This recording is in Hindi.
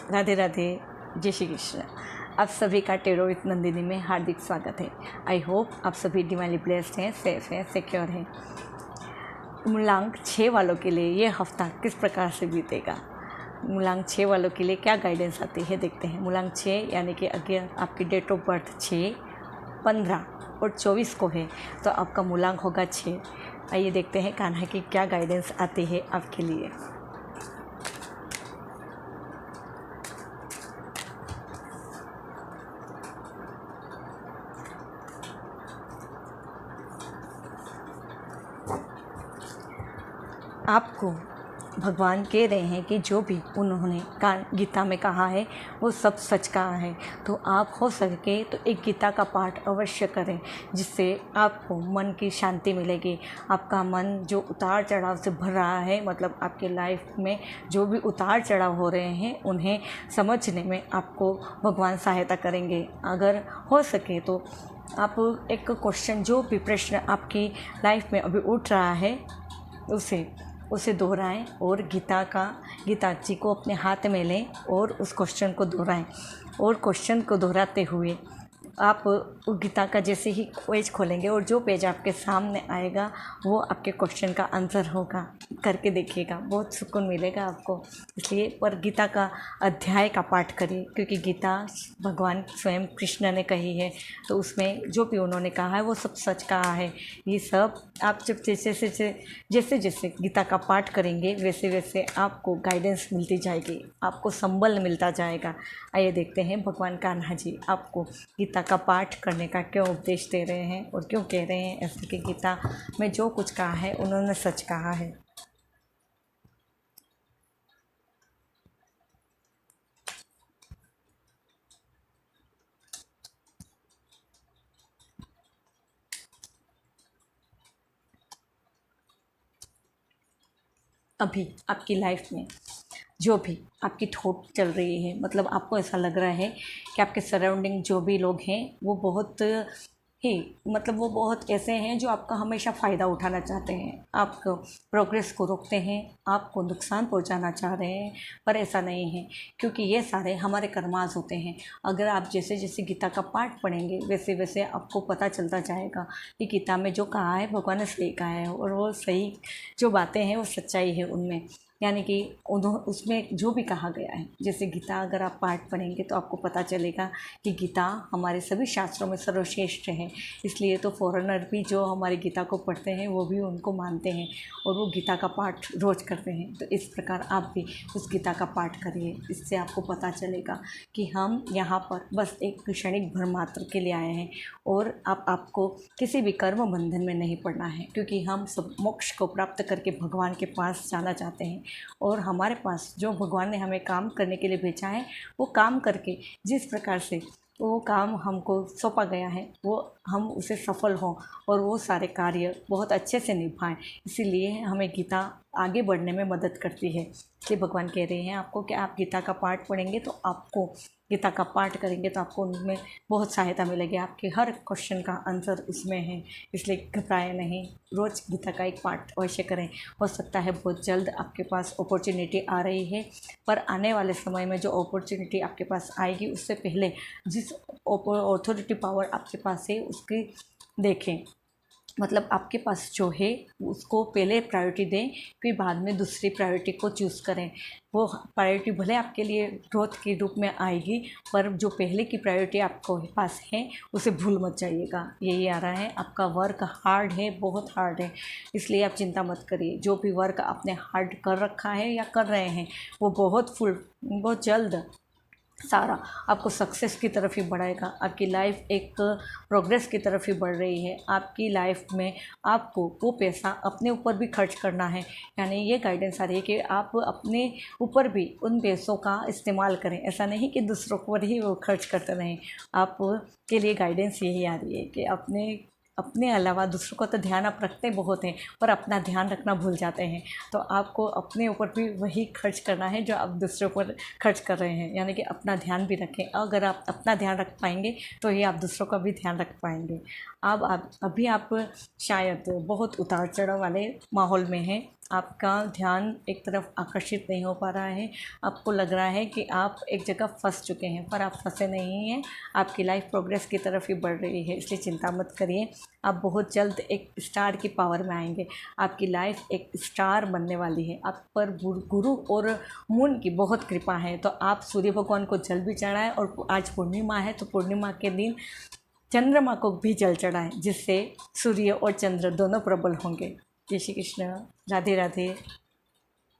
राधे राधे, जय श्री कृष्ण। आप सभी का टेरो विथ नंदिनी में हार्दिक स्वागत है। आई होप आप सभी डिवाइनली ब्लेस्ड हैं, सेफ हैं, सिक्योर हैं। मूलांक 6 वालों के लिए ये हफ्ता किस प्रकार से बीतेगा, मूलांक 6 वालों के लिए क्या गाइडेंस आती है, देखते हैं। मूलांक 6 यानी कि अगर आपकी डेट ऑफ बर्थ 6, 15 और 24 को है तो आपका मूलांक होगा 6। आइए देखते हैं कान्हा की क्या गाइडेंस आती है आपके लिए। आपको भगवान कह रहे हैं कि जो भी उन्होंने गीता में कहा है वो सब सच कहा है, तो आप हो सके तो एक गीता का पाठ अवश्य करें, जिससे आपको मन की शांति मिलेगी। आपका मन जो उतार चढ़ाव से भर रहा है, मतलब आपके लाइफ में जो भी उतार चढ़ाव हो रहे हैं उन्हें समझने में आपको भगवान सहायता करेंगे। अगर हो सके तो आप एक क्वेश्चन, जो भी प्रश्न आपकी लाइफ में अभी उठ रहा है उसे दोहराएं और गीता जी को अपने हाथ में लें और उस क्वेश्चन को दोहराएं। और क्वेश्चन को दोहराते हुए आप गीता का जैसे ही पेज खोलेंगे और जो पेज आपके सामने आएगा वो आपके क्वेश्चन का आंसर होगा। करके देखिएगा, बहुत सुकून मिलेगा आपको। इसलिए पर गीता का अध्याय का पाठ करिए, क्योंकि गीता भगवान स्वयं कृष्ण ने कही है, तो उसमें जो भी उन्होंने कहा है वो सब सच कहा है। ये सब आप जब जैसे गीता का पाठ करेंगे वैसे वैसे आपको गाइडेंस मिलती जाएगी, आपको संबल मिलता जाएगा। आइए देखते हैं भगवान कान्हा जी आपको गीता का पाठ करने का क्यों उपदेश दे रहे हैं और क्यों कह रहे हैं ऐसे कि गीता में जो कुछ कहा है उन्होंने सच कहा है। अभी आपकी लाइफ में जो भी आपकी थॉट चल रही है, मतलब आपको ऐसा लग रहा है कि आपके सराउंडिंग जो भी लोग हैं वो बहुत ऐसे हैं जो आपका हमेशा फ़ायदा उठाना चाहते हैं, आपको प्रोग्रेस को रोकते हैं, आपको नुकसान पहुंचाना चाह रहे हैं। पर ऐसा नहीं है, क्योंकि ये सारे हमारे कर्मास होते हैं। अगर आप जैसे जैसे गीता का पाठ पढ़ेंगे वैसे वैसे आपको पता चलता जाएगा कि गीता में जो कहा है भगवान ने सही कहा है, और वो सही जो बातें हैं वो सच्चाई है उनमें। यानी कि उसमें जो भी कहा गया है, जैसे गीता अगर आप पाठ पढ़ेंगे तो आपको पता चलेगा कि गीता हमारे सभी शास्त्रों में सर्वश्रेष्ठ है। इसलिए तो फॉरेनर भी जो हमारी गीता को पढ़ते हैं वो भी उनको मानते हैं और वो गीता का पाठ रोज़ करते हैं। तो इस प्रकार आप भी उस गीता का पाठ करिए, इससे आपको पता चलेगा कि हम यहाँ पर बस एक क्षणिक भर मात्र के लिए आए हैं और आपको किसी भी कर्म बंधन में नहीं पड़ना है, क्योंकि हम सब मोक्ष को प्राप्त करके भगवान के पास जाना चाहते हैं। और हमारे पास जो भगवान ने हमें काम करने के लिए भेजा है वो काम करके जिस प्रकार से वो काम हमको सौंपा गया है वो हम उसे सफल हों और वो सारे कार्य बहुत अच्छे से निभाएं। इसीलिए हमें गीता आगे बढ़ने में मदद करती है। इसलिए भगवान कह रहे हैं आपको कि आप गीता का पाठ पढ़ेंगे तो आपको गीता का पाठ करेंगे तो आपको उनमें बहुत सहायता मिलेगी। आपके हर क्वेश्चन का आंसर उसमें है, इसलिए घबराएं नहीं। रोज़ गीता का एक पाठ अवश्य करें। हो सकता है बहुत जल्द आपके पास अपॉर्चुनिटी आ रही है, पर आने वाले समय में जो अपॉर्चुनिटी आपके पास आएगी उससे पहले जिस ऑथोरिटी पावर आपके पास है उसकी देखें। मतलब आपके पास जो है उसको पहले प्रायोरिटी दें, फिर बाद में दूसरी प्रायोरिटी को चूज़ करें। वो प्रायोरिटी भले आपके लिए ग्रोथ के रूप में आएगी, पर जो पहले की प्रायोरिटी आपको पास है उसे भूल मत जाइएगा। यही आ रहा है, आपका वर्क हार्ड है, बहुत हार्ड है, इसलिए आप चिंता मत करिए। जो भी वर्क आपने हार्ड कर रखा है या कर रहे हैं वो बहुत जल्द सारा आपको सक्सेस की तरफ ही बढ़ाएगा। आपकी लाइफ एक प्रोग्रेस की तरफ ही बढ़ रही है। आपकी लाइफ में आपको वो पैसा अपने ऊपर भी खर्च करना है, यानी ये गाइडेंस आ रही है कि आप अपने ऊपर भी उन पैसों का इस्तेमाल करें। ऐसा नहीं कि दूसरों पर ही वो खर्च करते रहें। आप के लिए गाइडेंस यही आ रही है कि अपने अलावा दूसरों का तो ध्यान आप रखते बहुत हैं, पर अपना ध्यान रखना भूल जाते हैं। तो आपको अपने ऊपर भी वही खर्च करना है जो आप दूसरों पर खर्च कर रहे हैं, यानी कि अपना ध्यान भी रखें। अगर आप अपना ध्यान रख पाएंगे तो ही आप दूसरों का भी ध्यान रख पाएंगे। अभी आप शायद बहुत उतार चढ़ाव वाले माहौल में हैं, आपका ध्यान एक तरफ आकर्षित नहीं हो पा रहा है, आपको लग रहा है कि आप एक जगह फंस चुके हैं, पर आप फंसे नहीं हैं। आपकी लाइफ प्रोग्रेस की तरफ ही बढ़ रही है, इसलिए चिंता मत करिए। आप बहुत जल्द एक स्टार की पावर में आएंगे। आपकी लाइफ एक स्टार बनने वाली है। आप पर गुरु और मून की बहुत कृपा है। तो आप सूर्य भगवान को जल भी चढ़ाएं, और आज पूर्णिमा है तो पूर्णिमा के दिन चंद्रमा को भी जल चढ़ाएं, जिससे सूर्य और चंद्र दोनों प्रबल होंगे। जय श्री कृष्ण। राधे राधे।